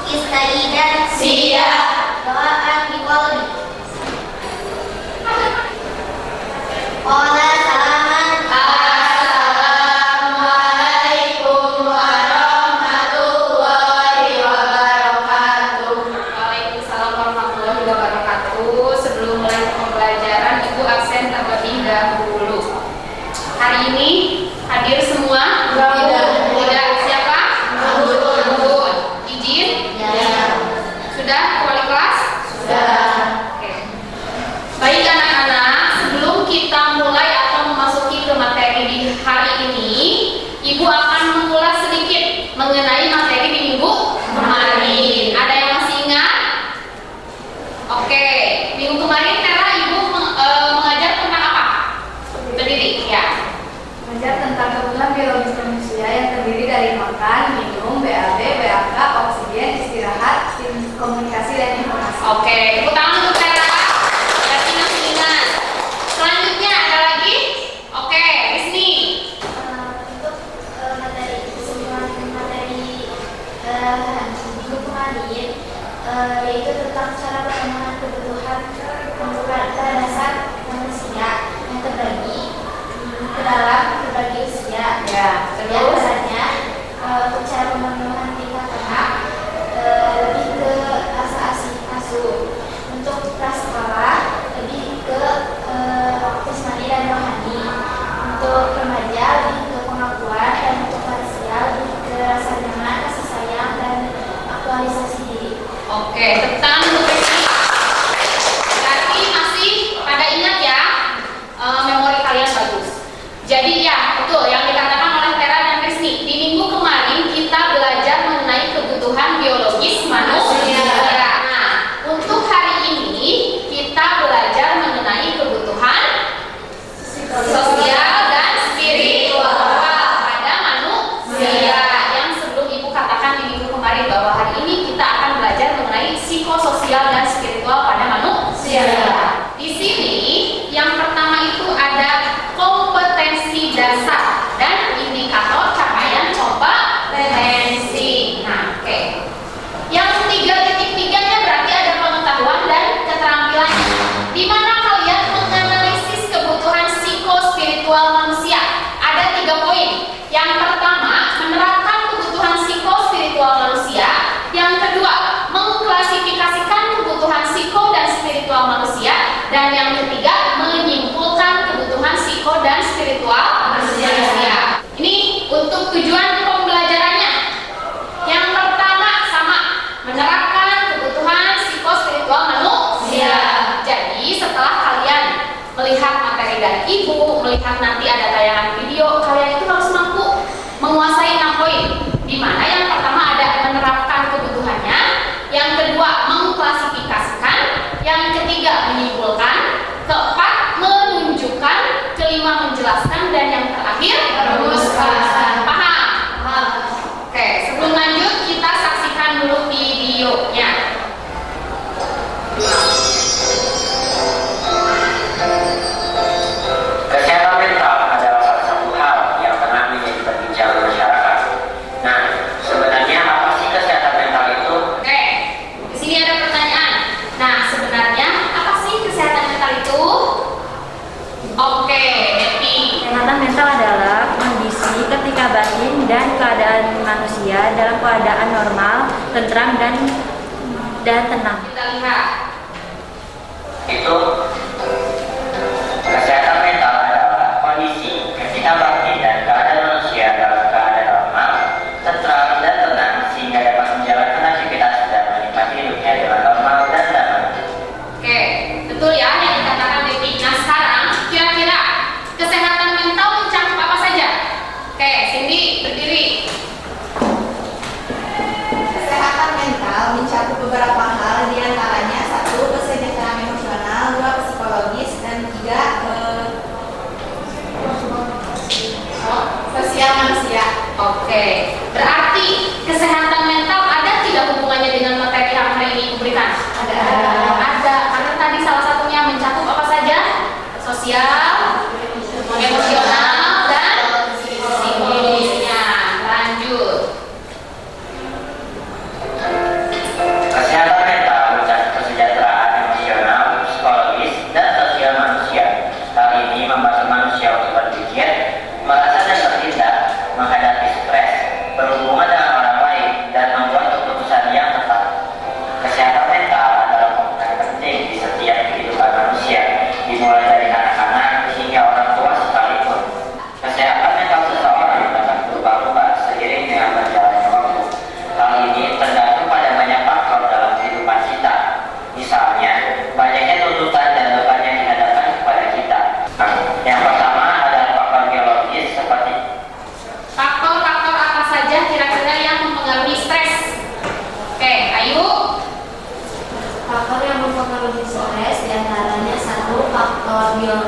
Istaidan. Siap. Doaan biqauli. Qala salaman. Assalamualaikum warahmatullahi wabarakatuh. Waalaikumsalam warahmatullahi wabarakatuh. Sebelum mulai pembelajaran, Ibu absen terlebih dahulu. Hari ini hadir semua? Tidak. Siapa? Bun. Izin? Ya. Sudah wali kelas? Sudah. Oke. Baik anak-anak, sebelum kita mulai atau memasuki ke materi di hari ini, Ibu akan mengulas sedikit mengenai materi di minggu kemarin. Ada yang masih ingat? Oke, minggu kemarin Tera Ibu mengajar tentang apa? Berdiri, ya. Mengajar tentang kebutuhan biologis manusia yang terdiri dari makan, minum, BAB, BAK, oksigen, istirahat, komunikasi, dan informasi. Oke, tepuk tangan untuk Tera. Berarti masih ingat. Selanjutnya ada lagi? Oke, Rizni. Untuk materi keseluruhan materi minggu kemarin yaitu tentang cara pengembangan kebutuhan dasar manusia yang terbagi ke dalam berbagai usia. Ya, Di terus? antaranya untuk cara pemenuhan tingkat anak lebih ke asuh. Untuk prasekolah lebih ke jasmani dan rohani. Untuk remaja lebih ke pengakuan, dan untuk lansia lebih ke rasa nyaman, kasih sayang, dan aktualisasi diri. Oke, tepuk tangan untuk Rizni. Berarti masih pada ingat ya, memori kalian bagus. Jadi ya, betul yang dikatakan oleh Tera dan Rizni. Di minggu kemarin kita belajar mengenai kebutuhan biologis manusia. Nah, untuk hari ini kita belajar mengenai kebutuhan sosial dan spiritual pada manusia. Yang sebelum Ibu katakan di minggu kemarin bahwa hari ini kita akan belajar mengenai psikososial dan spiritual pada manusia. Di sini yang pertama itu ada kompetensi dasar dan indikator capaian kompetensi. Nah, oke. Yang 3.3-nya berarti ada pengetahuan dan keterampilannya. Di mana kalian menganalisis kebutuhan psikospiritual manusia. Ada 3 poin. Yang pertama, menerapkan kebutuhan psikospiritual manusia. Yang kedua, mengklasifikasikan kebutuhan psiko dan spiritual manusia. Dan yang ketiga, menyimpulkan kebutuhan psiko dan spiritual manusia. Ini untuk tujuan pembelajarannya. Yang pertama sama, menerapkan kebutuhan psikospiritual manusia. Jadi setelah kalian melihat materi dari Ibu, melihat nanti ada tayangan video, kalian itu harus mampu menguasai 6 poin. Di mana yang pertama ada menerapkan kebutuhannya, yang kedua mengklasifikasikan, yang ketiga menyimpulkan, keempat menunjukkan, kelima menjelaskan, dan yang terakhir merumuskan. Paham? Oke, sebelum lanjut kita saksikan dulu videonya. Kesehatan mental adalah salah satu hal yang tengah menjadi perbincangan masyarakat. Nah, sebenarnya apa sih kesehatan mental itu? Oke, di sini ada pertanyaan. Nah, sebenarnya apa sih kesehatan mental itu? Oke, Devi. Kesehatan mental adalah kondisi ketika batin dan keadaan manusia dalam keadaan normal, tentram, dan tenang. Kita lihat. Itu kesehatan mental adalah kondisi ketika batin dan keadaan manusia dalam keadaan normal, tentram, dan tenang sehingga dapat menjalankan aktivitas dan menikmati hidupnya dengan normal dan tenang. Oke, betul ya yang dikatakan Devi. Nah, sekarang kira-kira kesehatan mental mencakup apa saja? Oke, Cindy berdiri. Kesehatan mental mencakup beberapa hal, diantaranya 1. Kesejahteraan emosional, 2. Psikologis, dan 3. Sosial manusia. Oke, berarti kesehatan mental ada tidak hubungannya dengan materi yang hari ini diberikan? Ada. Ada, karena tadi salah satunya mencakup apa saja? Sosial, emosional, dan psikologisnya. Lanjut.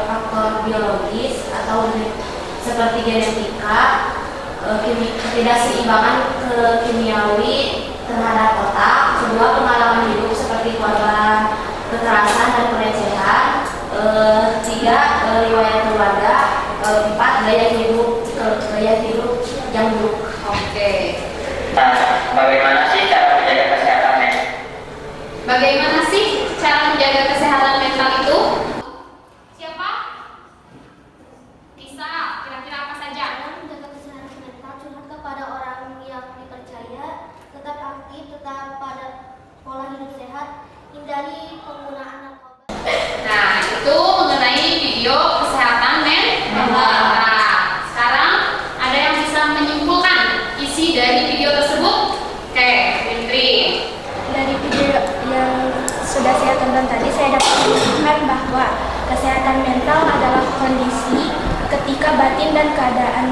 faktor biologis atau seperti genetika, ketidakseimbangan kimiawi terhadap otak, kedua pengalaman hidup seperti korban kekerasan dan pelecehan, tiga riwayat keluarga, empat gaya hidup yang buruk. Oke. Nah, bagaimana sih cara menjaga kesehatannya? Bagaimana sih cara menjaga kesehatan mental itu? Siapa? Bisa, kira-kira apa saja? Menjaga kesehatan mental, curhat kepada orang yang dipercaya, tetap aktif, tetap pada pola hidup sehat, hindari penggunaan narkoba. Nah, itu mengenai video kesehatan mental. Nah, sekarang ada yang bisa menyimpulkan isi dari video tersebut? Oke, Fitri. Dari video yang sudah saya tonton tadi, saya dapat menyimpulkan bahwa kesehatan mental adalah kondisi ketika batin dan keadaan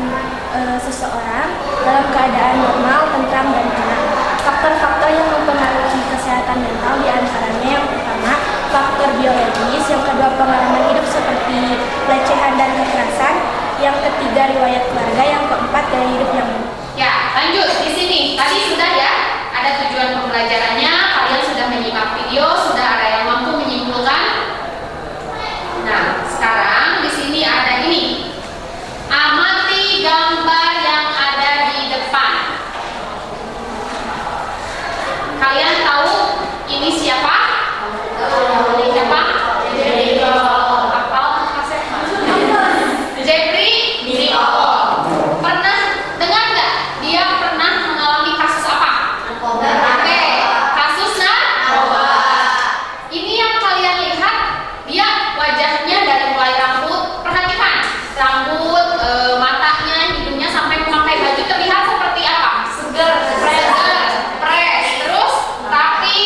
seseorang dalam keadaan normal, tentram, dan tenang. Faktor-faktor yang mempengaruhi kesehatan mental diantaranya yang pertama, faktor biologis, yang kedua pengalaman hidup seperti pelecehan dan kekerasan, yang ketiga riwayat keluarga, yang keempat gaya hidup yang buruk. Ya, lanjut di sini. Tadi sudah ya, ada tujuan pembelajarannya. Kalian sudah menyimak video, sudah ada yang mampu menyimpulkan. Nah, sekarang di sini ada ini. Amati gambar yang ada di depan. Kalian tahu ini siapa? Siapa? Jeffrey Nicole. Pernah dengar nggak? Dia pernah mengalami kasus apa? Oke, kasus narkoba. Ini yang kalian lihat, dia wajahnya dari mulai rambut, perhatikan rambut, matanya, hidungnya sampai memakai baju terlihat seperti apa? Seger, fresh, terus rapi,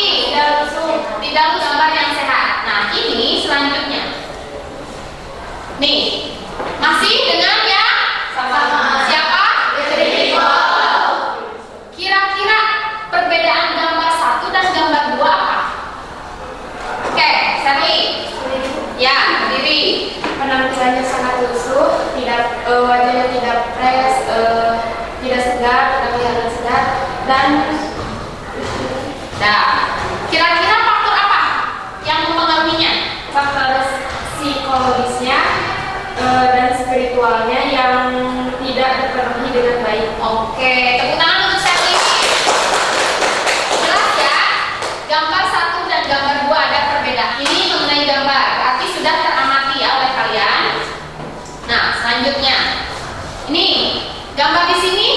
tidak gambar yang sehat. Nah, ini selanjutnya. Nih, masih dengan ya? Siapa? Kira-kira perbedaan gambar 1 dan gambar 2 apa? Oke, Sally. Ya, berdiri. Penampilannya sangat lusuh, wajahnya tidak fresh, tidak segar, terlihat segar, dan Kira-kira faktor apa yang mempengaruhinya? faktor psikologisnya dan spiritualnya yang tidak terpenuhi dengan baik. Oke, tepuk tangan untuk Sally. Jelas ya? Gambar 1 dan gambar 2 ada perbedaan. Ini mengenai gambar, berarti sudah teramati ya oleh kalian. Nah, selanjutnya. Ini gambar di sini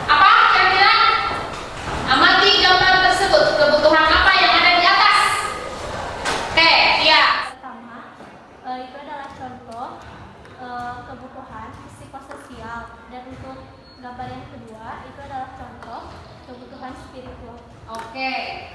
apa kira-kira? Amati gambar tersebut. Kebutuhan apa yang ada di atas? Oke, iya. Pertama, itu adalah contoh kebutuhan psikososial, dan untuk gambar yang kedua itu adalah contoh kebutuhan spiritual. Oke,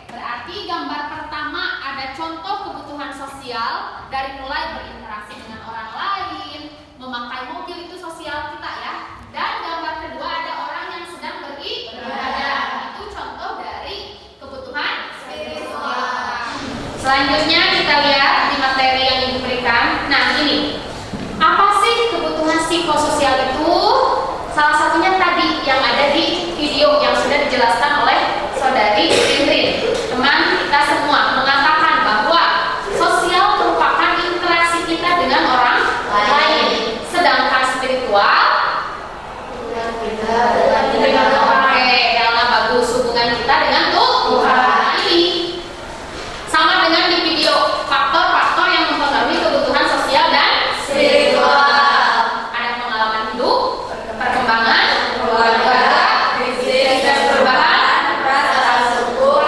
berarti gambar pertama ada contoh kebutuhan sosial dari mulai berinteraksi dengan orang lain, memakai mobil itu sosial kita ya. Dan gambar kedua ada orang yang sedang beribadah. Itu contoh dari kebutuhan spiritual. Selanjutnya kita lihat di materi yang diberikan. Nah, ini. Apa sih kebutuhan psikososial itu? Salah satunya tadi yang ada di video yang sudah dijelaskan oleh Saudari Indrin. Teman kita semua mengatakan bahwa sosial merupakan interaksi kita dengan orang lain. Sedangkan spiritual dalam bagus hubungan kita dengan Tuhan. Ini sama dengan di video faktor-faktor yang mempengaruhi kebutuhan sosial dan spiritual. Ada pengalaman hidup, perkembangan keluarga, fisik dan perubahan rasa syukur,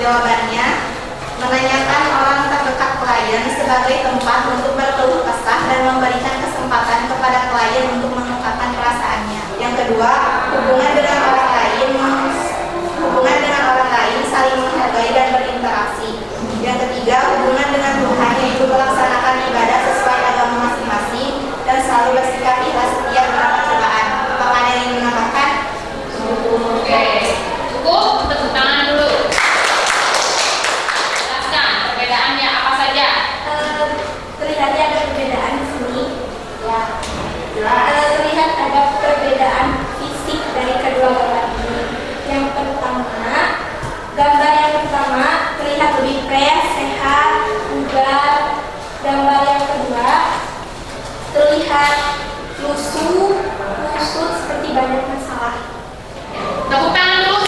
Jawabannya, menanyakan orang terdekat klien sebagai tempat untuk berkeluh kesah dan memberikan kesempatan kepada klien untuk mengungkapkan perasaannya. Yang kedua, hubungan dengan orang lain saling menghargai dan berinteraksi. Yang ketiga, hubungan dengan Tuhan, yaitu melaksanakan ibadah sesuai agama masing-masing dan selalu bersikap ikhlas setia dalam cobaan. Apakah ada yang menambahkan? Oke, cukup. Tepuk tangan dulu. Jelaskan perbedaannya apa saja. Terlihatnya ada perbedaan di sini. Terlihat ada perbedaan fisik dari kedua gambar ini. Gambar yang pertama terlihat lebih fresh, sehat, bugar. Gambar yang kedua terlihat lusuh, kusut seperti banyak masalah. Tepuk tangan dulu.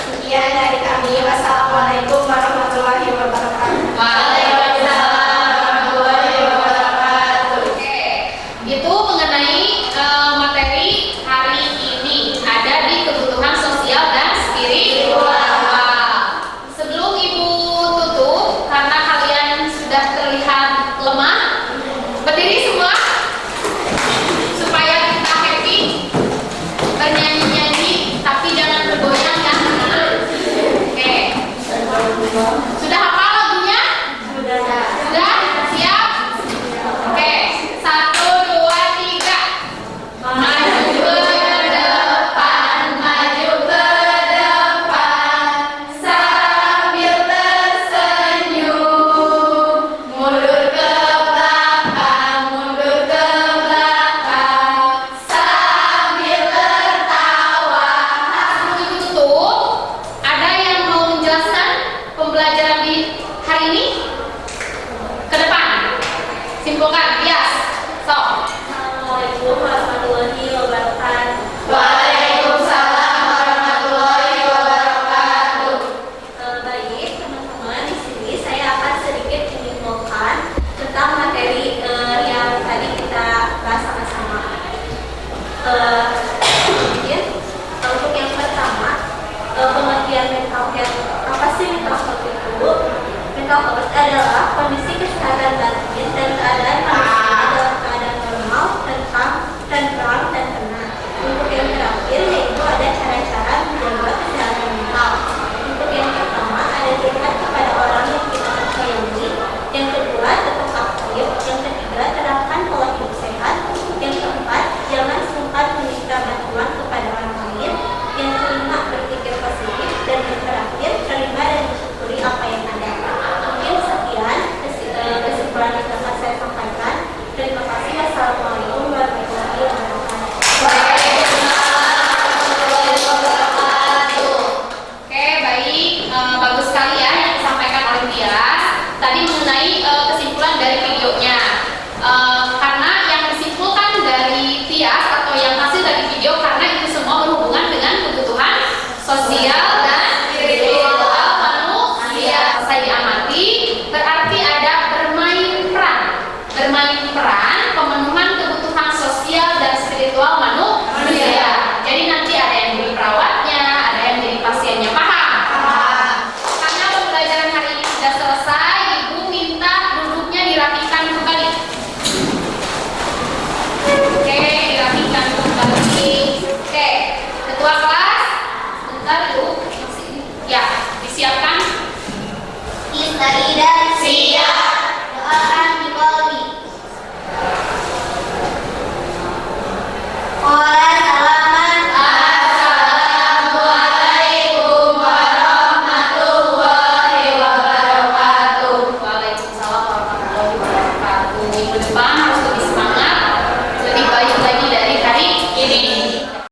Sekian dari kami. Wassalamualaikum warahmatullahi wabarakatuh. Waalaikumsalam warahmatullahi wabarakatuh. Oke, itu mengenai materi hari ini ada di kebutuhan sosial dan spiritual. Sebelum Ibu tutup, karena kalian sudah terlihat lemah, berdiri semua supaya kita happy, bernyanyi-nyanyi, tapi jangan bergoyang ya. Oke, sudah hafal lagunya? Sudah? Siap? Oke, 1, 2, 3. Maju ke depan, maju ke depan, sambil tersenyum. Mundur ke belakang, mundur ke belakang, sambil tertawa. Sebelum Ibu tutup, ada yang mau menjelaskan pembelajaran di hari ini? Ke depan, simpulkan, Bias. Sok. Assalamualaikum warahmatullahi wabarakatuh. Waalaikumsalam warahmatullahi wabarakatuh. Baik teman-teman, di sini saya akan sedikit menyimpulkan tentang materi yang tadi kita bahas sama-sama. Mungkin untuk yang pertama, pengertian mental health. Apa sih mental health itu? Mental health adalah kondisi kesehatan batin dan keadaan manusia dalam keadaan normal, tentram, dan tenang. Untuk yang terakhir yaitu ada cara-cara menjaga kesehatan mental. Untuk yang pertama ada curhat kepada orang yang kita sayangi. Yang kedua tetap aktif. Yang ketiga terapkan pola hidup sehat. Yang keempat jangan sungkan meminta bantuan kepada orang lain. Yang kelima berpikir positif. Dan yang terakhir terima dan bersyukuri apa yang ada. Mungkin sekian kesimpulan yang dapat saya sampaikan. Terima kasih. Wassalamualaikum warahmatullahi wabarakatuh. Oke, baik, bagus sekali ya yang disampaikan oleh Tias. Tadi mengenai kesimpulan dari videonya. Karena yang disimpulkan dari Tias atau yang hasil dari video, karena itu semua berhubungan dengan kebutuhan sosial dan spiritual manusia. Saya diamati, berarti ada bermain peran pemenuhan kebutuhan sosial dan spiritual manusia. Jadi nanti ada yang jadi perawatnya, ada yang jadi pasiennya. Paham? Karena pembelajaran hari ini sudah selesai.